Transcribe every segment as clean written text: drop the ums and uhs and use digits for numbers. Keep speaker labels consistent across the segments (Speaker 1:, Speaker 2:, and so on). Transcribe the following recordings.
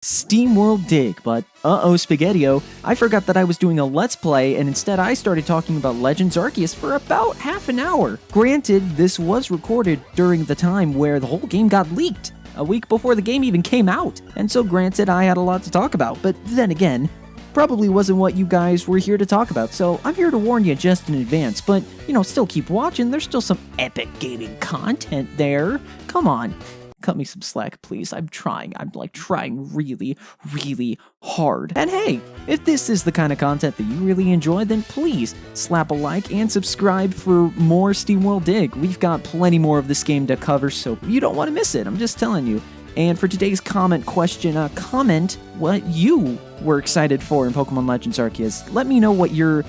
Speaker 1: SteamWorld Dig, but uh-oh Spaghetti-O, I forgot that I was doing a Let's Play, and instead I started talking about Legends Arceus for about half an hour. Granted, this was recorded during the time where the whole game got leaked, a week before the game even came out, and so granted I had a lot to talk about, but then again, probably wasn't what you guys were here to talk about, so I'm here to warn you just in advance, but, still keep watching, there's still some epic gaming content there. Come on. Cut me some slack, please. I'm trying really, really hard. And hey, if this is the kind of content that you really enjoy, then please slap a like and subscribe for more SteamWorld Dig. We've got plenty more of this game to cover, so you don't want to miss it. I'm just telling you. And for today's comment question, comment what you were excited for in Pokemon Legends Arceus. Let me know what your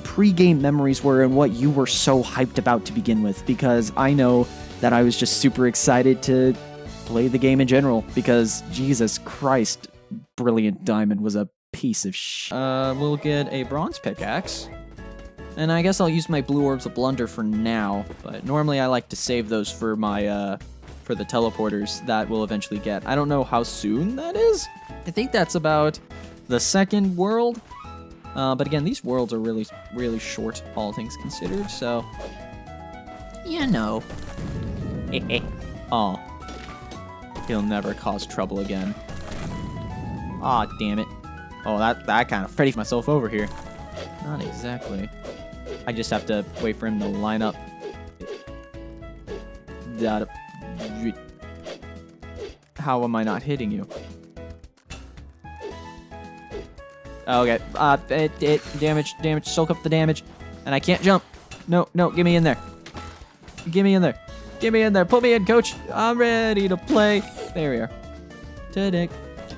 Speaker 1: pre-game memories were and what you were so hyped about to begin with, because I know that I was just super excited to play the game in general, because Jesus Christ, Brilliant Diamond was a piece of shit. We'll get a bronze pickaxe, and I guess I'll use my blue orbs of blunder for now, but normally I like to save those for my, for the teleporters that we'll eventually get. I don't know how soon that is. I think that's about the second world, but again, these worlds are really, really short, all things considered, so, Oh. He'll never cause trouble again. Aw, damn it. Oh, that kind of ready myself over here. Not exactly. I just have to wait for him to line up. How am I not hitting you? Okay. Damage. Soak up the damage. And I can't jump. No, get me in there. Get me in there. Get me in there. Put me in, coach. I'm ready to play. There we are. Ta-da.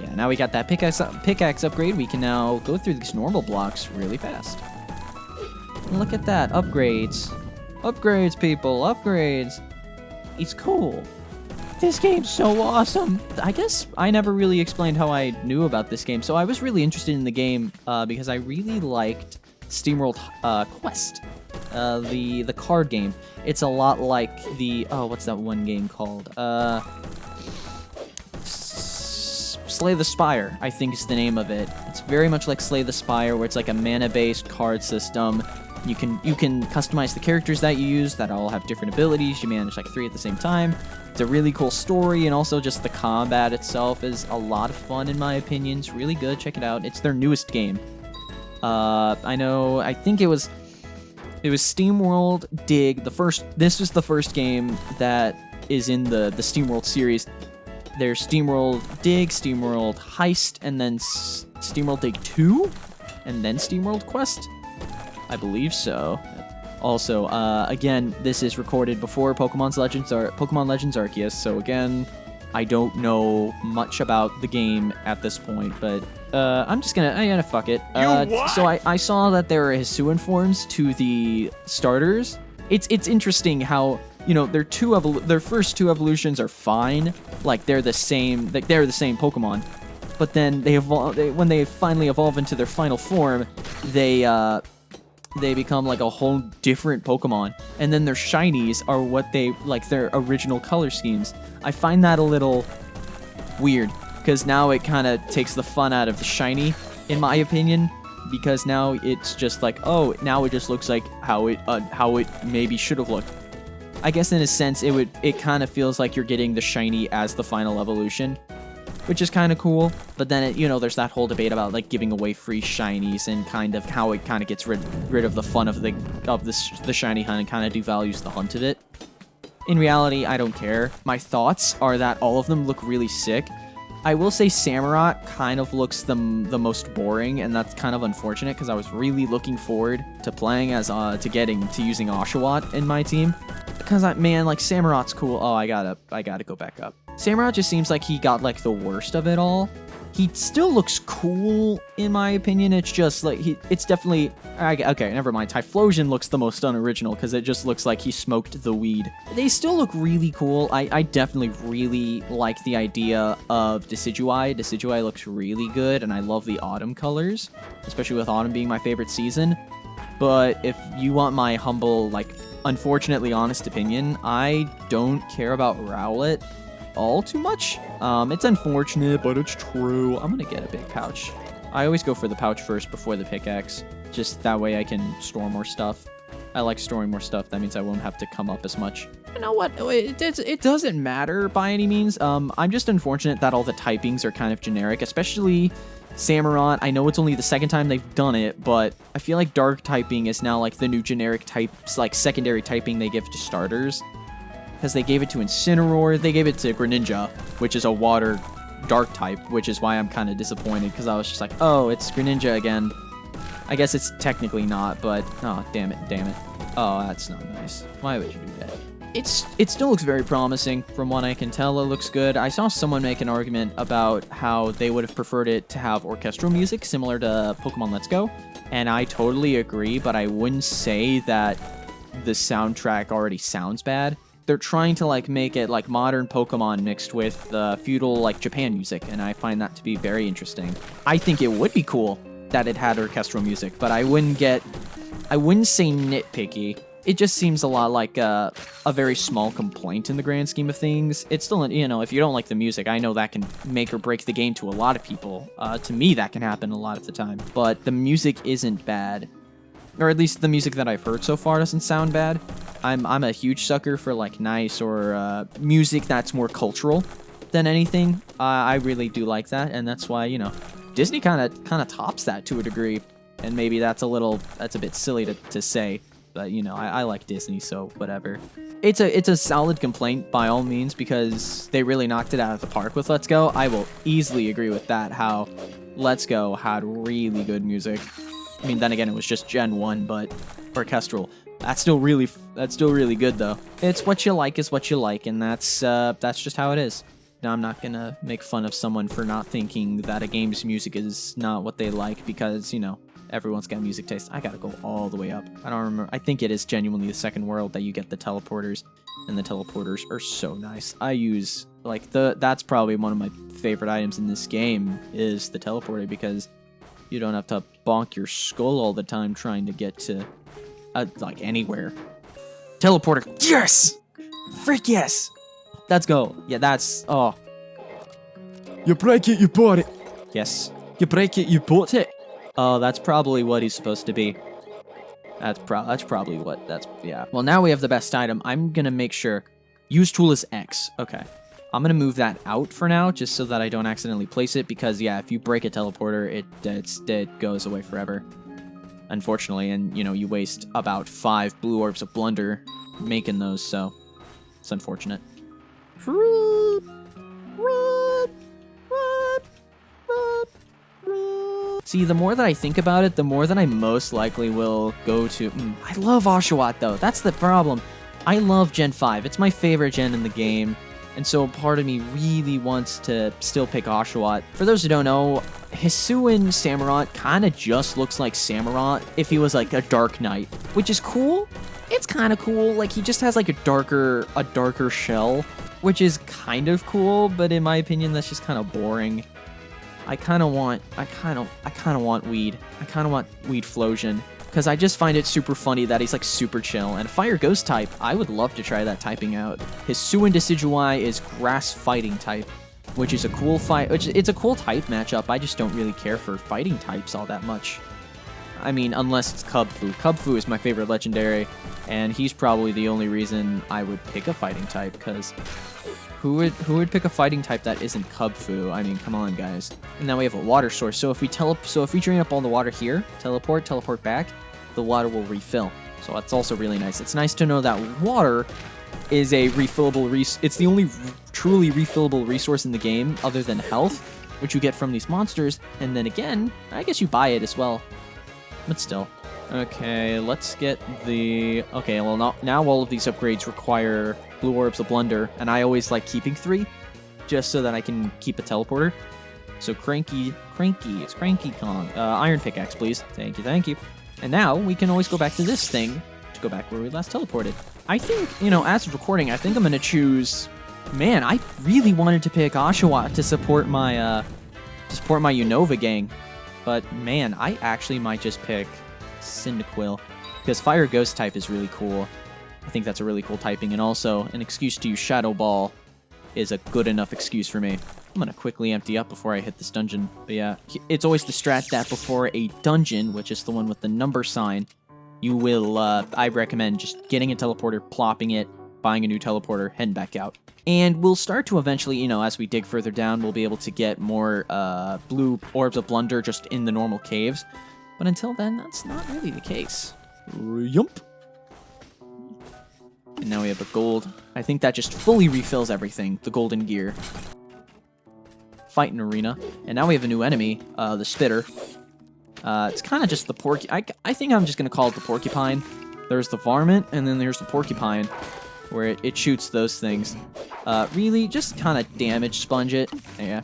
Speaker 1: Yeah, now we got that pickaxe upgrade. We can now go through these normal blocks really fast. Look at that. Upgrades. Upgrades, people. Upgrades. It's cool. This game's so awesome. I guess I never really explained how I knew about this game. So I was really interested in the game because I really liked SteamWorld Quest. The card game. It's a lot like the, what's that one game called? Slay the Spire, I think is the name of it. It's very much like Slay the Spire, where it's like a mana-based card system. You can customize the characters that you use that all have different abilities. You manage like 3 at the same time. It's a really cool story, and also just the combat itself is a lot of fun in my opinion. It's really good. Check it out. It's their newest game. I think it was SteamWorld Dig. This was the first game that is in the SteamWorld series. There's SteamWorld Dig, SteamWorld Heist, and then SteamWorld Dig 2, and then SteamWorld Quest. I believe so. Also, again, this is recorded before Pokemon Legends Arceus, so again, I don't know much about the game at this point, but I'm gonna fuck it. So I saw that there are Hisuian forms to the starters. It's interesting how, their first 2 evolutions are fine, like they're the same Pokemon, but then when they finally evolve into their final form, they become like a whole different Pokemon, and then their shinies are what their original color schemes. I find that a little weird, because now it kind of takes the fun out of the shiny, in my opinion, because now it's just like, oh, now it just looks like how it maybe should have looked. I guess in a sense, it kind of feels like you're getting the shiny as the final evolution, which is kind of cool. But then there's that whole debate about like giving away free shinies and kind of how it kind of gets rid of the fun of the shiny hunt and kind of devalues the hunt of it. In reality, I don't care. My thoughts are that all of them look really sick. I will say Samurott kind of looks the most boring, and that's kind of unfortunate because I was really looking forward to playing to using Oshawott in my team. Because Samurott's cool. Oh, I gotta go back up. Samurott just seems like he got like the worst of it all. He still looks cool in my opinion. It's just like it's definitely okay. Never mind. Typhlosion looks the most unoriginal because it just looks like he smoked the weed. They still look really cool. I definitely really like the idea of Decidueye. Decidueye looks really good, and I love the autumn colors, especially with autumn being my favorite season. But if you want my humble, unfortunately honest opinion, I don't care about Rowlet. all too much. It's unfortunate, but it's true. I'm gonna get a big pouch. I always go for the pouch first before the pickaxe. Just that way I can store more stuff. I like storing more stuff. That means I won't have to come up as much. You know what? It doesn't matter by any means. I'm just unfortunate that all the typings are kind of generic, especially Samurott. I know it's only the second time they've done it, but I feel like dark typing is now like the new generic types, like secondary typing they give to starters. Because they gave it to Incineroar, they gave it to Greninja, which is a water dark type, which is why I'm kind of disappointed, because I was just like, oh, it's Greninja again. I guess it's technically not, but oh, damn it. Oh, that's not nice. Why would you do that? It still looks very promising. From what I can tell, it looks good. I saw someone make an argument about how they would have preferred it to have orchestral music similar to Pokemon Let's Go, and I totally agree, but I wouldn't say that the soundtrack already sounds bad. They're trying to like make it like modern Pokemon mixed with feudal like Japan music, and I find that to be very interesting. I think it would be cool that it had orchestral music, but I wouldn't say nitpicky. It just seems a lot like a very small complaint in the grand scheme of things. It's still, you know, if you don't like the music, I know that can make or break the game to a lot of people. To me, that can happen a lot of the time. But the music isn't bad. Or at least the music that I've heard so far doesn't sound bad. I'm a huge sucker for like nice or music that's more cultural than anything. I really do like that, and that's why, you know, Disney kind of tops that to a degree. And maybe that's a bit silly to say. But, you know, I like Disney, so whatever. It's a solid complaint by all means, because they really knocked it out of the park with Let's Go. I will easily agree with that, how Let's Go had really good music. I mean, then again, it was just Gen 1, but orchestral. That's still really good, though. It's what you like is what you like, and that's just how it is. Now, I'm not gonna make fun of someone for not thinking that a game's music is not what they like, because, you know, everyone's got music taste. I gotta go all the way up. I don't remember. I think it is genuinely the second world that you get the teleporters, and the teleporters are so nice. I use, like, that's probably one of my favorite items in this game is the teleporter, because you don't have to bonk your skull all the time trying to get to, like, anywhere. Teleporter. Yes! Frick yes! Let's go. Yeah, that's, oh. You break it, you bought it. Yes. You break it, you bought it. Oh, that's probably what he's supposed to be. That's probably what, yeah. Well, now we have the best item. I'm gonna make sure. Use tool is X. Okay. I'm gonna move that out for now, just so that I don't accidentally place it, because, yeah, if you break a teleporter, it goes away forever. Unfortunately, and, you know, you waste about 5 blue orbs of blunder making those, so it's unfortunate. See, the more that I think about it, the more that I most likely will go to... I love Oshawott, though. That's the problem. I love Gen 5. It's my favorite gen in the game. And so part of me really wants to still pick Oshawott. For those who don't know, Hisuian Samurott kind of just looks like Samurott if he was like a Dark Knight, which is cool. It's kind of cool. Like, he just has like a darker shell, which is kind of cool, but in my opinion, that's just kind of boring. I kind of want Weed. I kind of want Weed Flosion, because I just find it super funny that he's like super chill. And Fire Ghost type, I would love to try that typing out. His Hisuian Decidueye is Grass Fighting type, which is a cool it's a cool type matchup. I just don't really care for fighting types all that much. I mean, unless it's Cubfu. Cubfu is my favorite legendary, and he's probably the only reason I would pick a fighting type, because who would pick a fighting type that isn't Cubfu? I mean, come on, guys. And now we have a water source. So if we drain up all the water here, teleport back, the water will refill. So that's also really nice. It's nice to know that water is a refillable it's the only truly refillable resource in the game other than health, which you get from these monsters. And then again, I guess you buy it as well. But still. Okay, let's get the... Okay, well, now all of these upgrades require blue orbs of blunder, and I always like keeping 3, just so that I can keep a teleporter. So Cranky, it's Cranky Kong. Iron Pickaxe, please. Thank you. And now we can always go back to this thing to go back where we last teleported. I think, you know, as of recording, I think I'm gonna choose... Man, I really wanted to pick Oshawott to support my Unova gang. But, man, I actually might just pick Cyndaquil, because Fire Ghost type is really cool. I think that's a really cool typing, and also an excuse to use Shadow Ball is a good enough excuse for me. I'm going to quickly empty up before I hit this dungeon. But yeah, it's always the strat that before a dungeon, which is the one with the number sign, you will, I recommend just getting a teleporter, plopping it, buying a new teleporter, heading back out. And we'll start to eventually, you know, as we dig further down, we'll be able to get more blue orbs of blunder just in the normal caves. But until then, that's not really the case. Yump. And now we have a gold. I think that just fully refills everything, the golden gear. Fighting arena. And now we have a new enemy, the spitter. It's kind of just the I think I'm just going to call it the porcupine. There's the varmint, and then there's the porcupine, where it shoots those things. Really, just kind of damage sponge it. Yeah.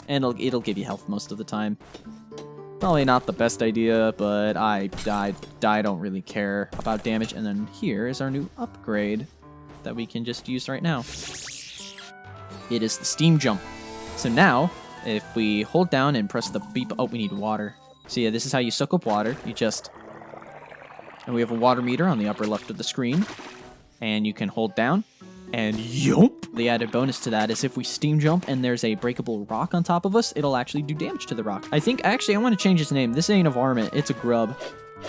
Speaker 1: And it'll give you health most of the time. Probably not the best idea, but I don't really care about damage. And then here is our new upgrade that we can just use right now. It is the steam jump. So now, if we hold down and press the beep... Oh, we need water. So yeah, this is how you soak up water. You just... And we have a water meter on the upper left of the screen. And you can hold down. And yup! The added bonus to that is if we steam jump and there's a breakable rock on top of us, it'll actually do damage to the rock. I think... Actually, I want to change its name. This ain't a varmint. It's a grub.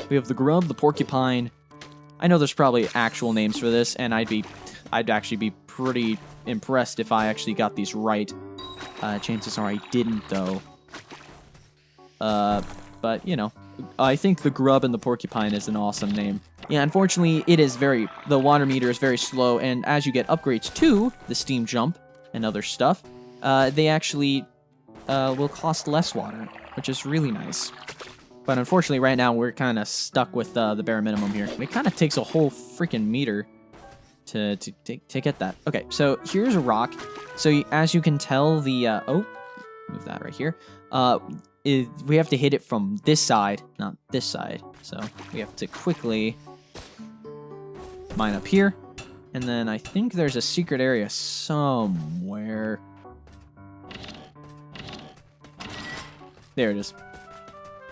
Speaker 1: We have the grub, the porcupine. I know there's probably actual names for this, and I'd actually be pretty impressed if I actually got these right. Chances are I didn't, though. But, you know, I think the grub and the porcupine is an awesome name. Yeah, unfortunately, the water meter is very slow, and as you get upgrades to the steam jump and other stuff, they actually will cost less water, which is really nice. But unfortunately, right now, we're kind of stuck with the bare minimum here. It kind of takes a whole freaking meter to get that. Okay, so here's a rock. So as you can tell, oh, move that right here. We have to hit it from this side, not this side. So we have to quickly mine up here. And then I think there's a secret area somewhere. There it is.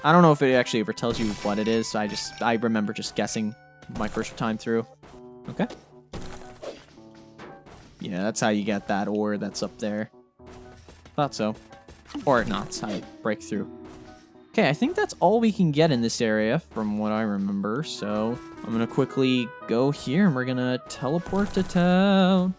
Speaker 1: I don't know if it actually ever tells you what it is. I remember just guessing my first time through. Okay. Yeah, that's how you get that ore that's up there. Thought so. Or not, it's how you break through. Okay, I think that's all we can get in this area from what I remember. So I'm going to quickly go here and we're going to teleport to town.